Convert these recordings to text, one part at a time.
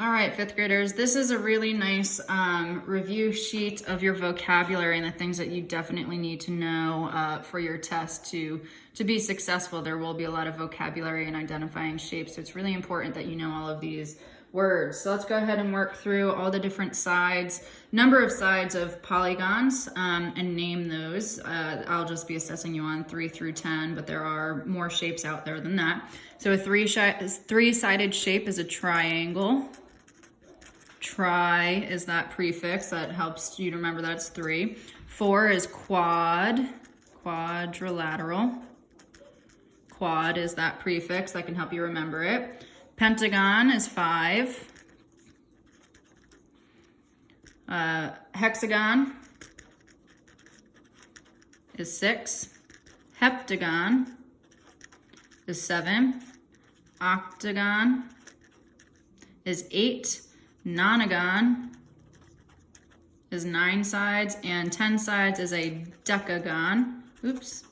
All right, fifth graders, this is a really nice review sheet of your vocabulary and the things that you definitely need to know for your test to be successful. There will be a lot of vocabulary and identifying shapes, so it's really important that you know all of these words. So let's go ahead and work through all the different sides, number of sides of polygons, and name those. I'll just be assessing you on 3 through 10, but there are more shapes out there than that. So a three-sided shape is a triangle. Tri is that prefix that helps you to remember that's 3. 4 is quad, quadrilateral. Quad is that prefix that can help you remember it. Pentagon is 5. Hexagon is 6. Heptagon is 7. Octagon is 8. Nonagon is 9 sides, and 10 sides is a decagon. Oops.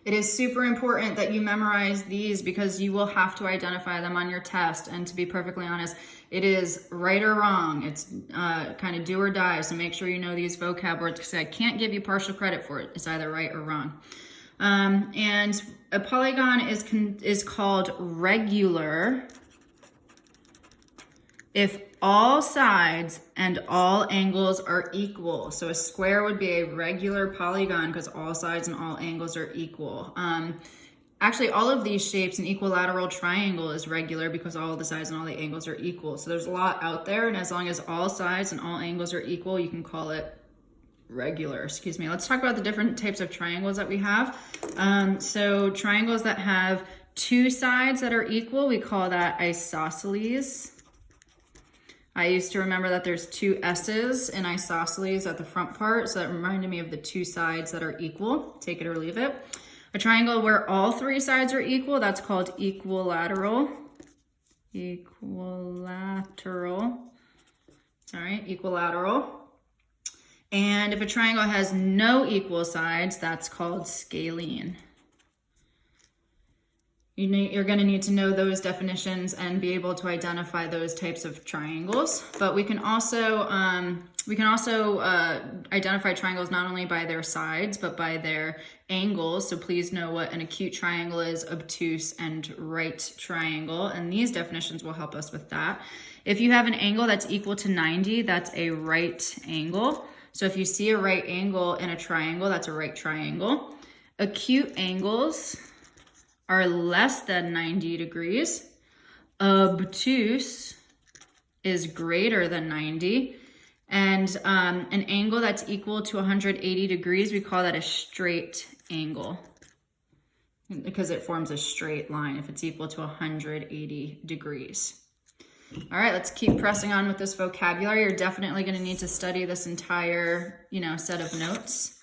It is super important that you memorize these because you will have to identify them on your test. And to be perfectly honest, it is right or wrong. It's kind of do or die. So make sure you know these vocab words because I can't give you partial credit for it. It's either right or wrong. And a polygon is called regular if all sides and all angles are equal. So a square would be a regular polygon because all sides and all angles are equal. Actually, all of these shapes, an equilateral triangle is regular because all the sides and all the angles are equal. So there's a lot out there, and as long as all sides and all angles are equal, you can call it regular. Excuse me. Let's talk about the different types of triangles that we have. So triangles that have 2 sides that are equal, we call that isosceles. I used to remember that there's 2 S's in isosceles at the front part, so that reminded me of the 2 sides that are equal. Take it or leave it. A triangle where all 3 sides are equal, that's called equilateral. Equilateral. And if a triangle has no equal sides, that's called scalene. You're going to need to know those definitions and be able to identify those types of triangles. But we can also identify triangles not only by their sides, but by their angles. So please know what an acute triangle is, obtuse, and right triangle. And these definitions will help us with that. If you have an angle that's equal to 90, that's a right angle. So if you see a right angle in a triangle, that's a right triangle. Acute angles are less than 90 degrees. Obtuse is greater than 90. And an angle that's equal to 180 degrees, we call that a straight angle because it forms a straight line if it's equal to 180 degrees. All right, let's keep pressing on with this vocabulary. You're definitely going to need to study this entire, set of notes.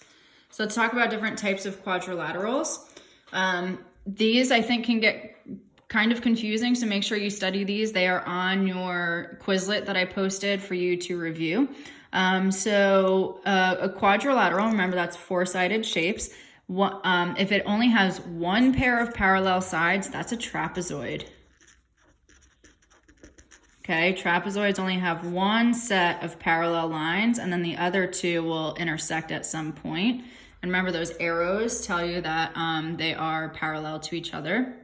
So let's talk about different types of quadrilaterals. These I think can get kind of confusing, so make sure you study these. They are on your Quizlet that I posted for you to review. A quadrilateral, remember that's 4-sided shapes. If it only has 1 pair of parallel sides, that's a trapezoid. Okay, trapezoids only have 1 set of parallel lines, and then the other 2 will intersect at some point. And remember, those arrows tell you that they are parallel to each other.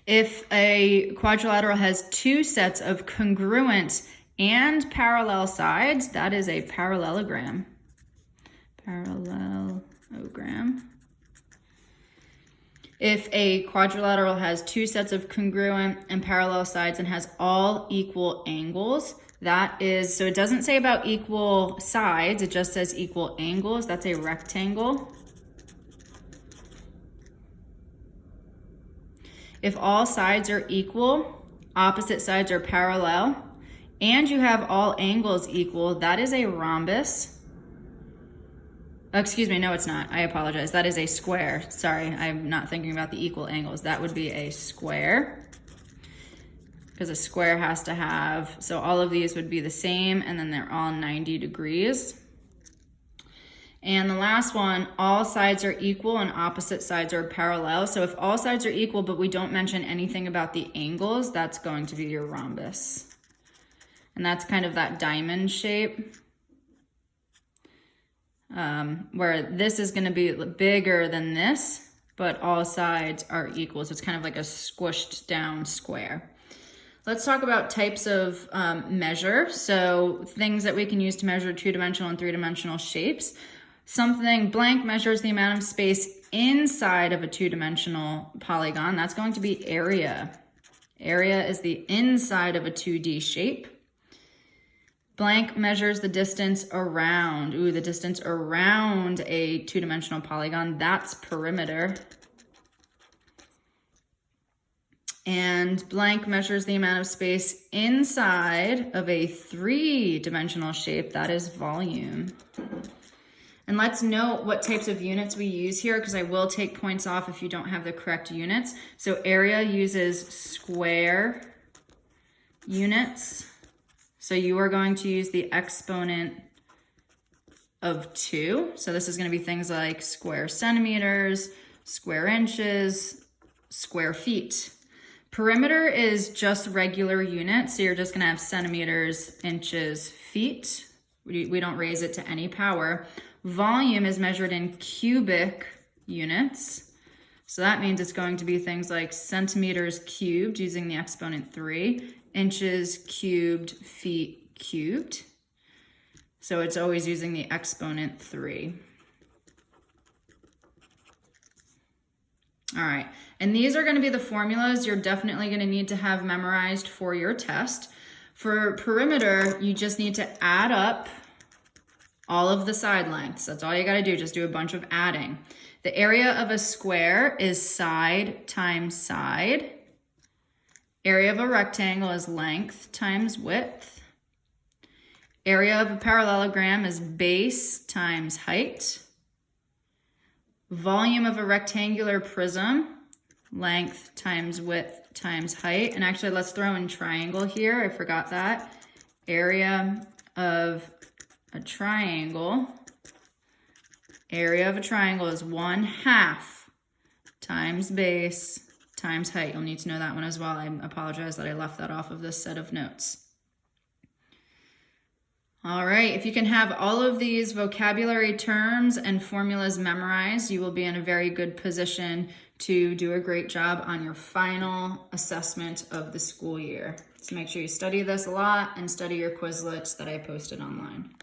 If a quadrilateral has 2 sets of congruent and parallel sides, that is a parallelogram. Parallelogram. If a quadrilateral has 2 sets of congruent and parallel sides and has all equal angles, so it doesn't say about equal sides, it just says equal angles. That's a rectangle. If all sides are equal, opposite sides are parallel, and you have all angles equal, that is a rhombus. Excuse me, no, it's not. I apologize. That is a square. Sorry, I'm not thinking about the equal angles. That would be a square. Because a square has to have, so all of these would be the same, and then they're all 90 degrees. And the last one, all sides are equal and opposite sides are parallel. So if all sides are equal, but we don't mention anything about the angles, that's going to be your rhombus. And that's kind of that diamond shape. Where this is going to be bigger than this, but all sides are equal. So it's kind of like a squished down square. Let's talk about types of measure. So things that we can use to measure two-dimensional and three-dimensional shapes. Something blank measures the amount of space inside of a two-dimensional polygon. That's going to be area. Area is the inside of a 2D shape. Blank measures the distance around. Ooh, the distance around a two-dimensional polygon. That's perimeter. And blank measures the amount of space inside of a three-dimensional shape. That is volume. And let's note what types of units we use here, because I will take points off if you don't have the correct units. So area uses square units. So you are going to use the exponent of 2. So this is going to be things like square centimeters, square inches, square feet. Perimeter is just regular units. So you're just going to have centimeters, inches, feet. We don't raise it to any power. Volume is measured in cubic units. So that means it's going to be things like centimeters cubed using the exponent 3, inches cubed, feet cubed. So it's always using the exponent 3. All right, and these are going to be the formulas you're definitely going to need to have memorized for your test. For perimeter, you just need to add up all of the side lengths. That's all you got to do. Just do a bunch of adding. The area of a square is side times side. Area of a rectangle is length times width. Area of a parallelogram is base times height. Volume of a rectangular prism, length times width times height. And actually, let's throw in triangle here. I forgot that. Area of a triangle. Area of a triangle is 1/2 times base times height. You'll need to know that one as well. I apologize that I left that off of this set of notes. All right, if you can have all of these vocabulary terms and formulas memorized, you will be in a very good position to do a great job on your final assessment of the school year. So make sure you study this a lot and study your Quizlets that I posted online.